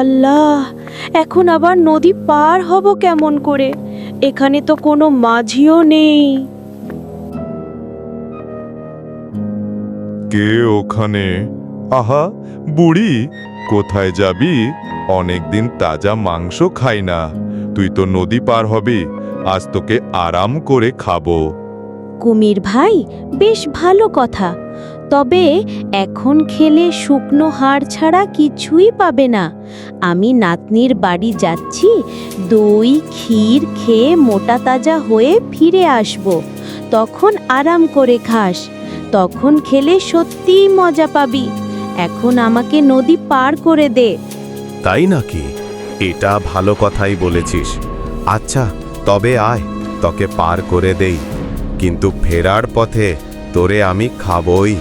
আল্লাহ, এখন আবার নদী পার হব কেমন করে? এখানে তো কোনো মাঝিও নেই। কে ওখানে? আহা, বুড়ি, কোথায় যাবি? অনেকদিন তাজা মাংস খাই না। তুই তো নদী পার হবি, আজ তোকে আরাম করে খাবো। কুমির ভাই, বেশ ভালো কথা, তবে এখন খেলে শুকনো হাড় ছাড়া কিছুই পাবে না। আমি নাতনির বাড়ি যাচ্ছি, দই ক্ষীর খেয়ে মোটা তাজা হয়ে ফিরে আসব। তখন আরাম করে খাস, তখন খেলে সত্যিই মজা পাবি। এখন আমাকে নদী পার করে দে। তাই নাকি? এটা ভালো কথাই বলেছিস। আচ্ছা, তবে আয়, তোকে পার করে দেই, কিন্তু ফেরার পথে তোরে আমি খাবই।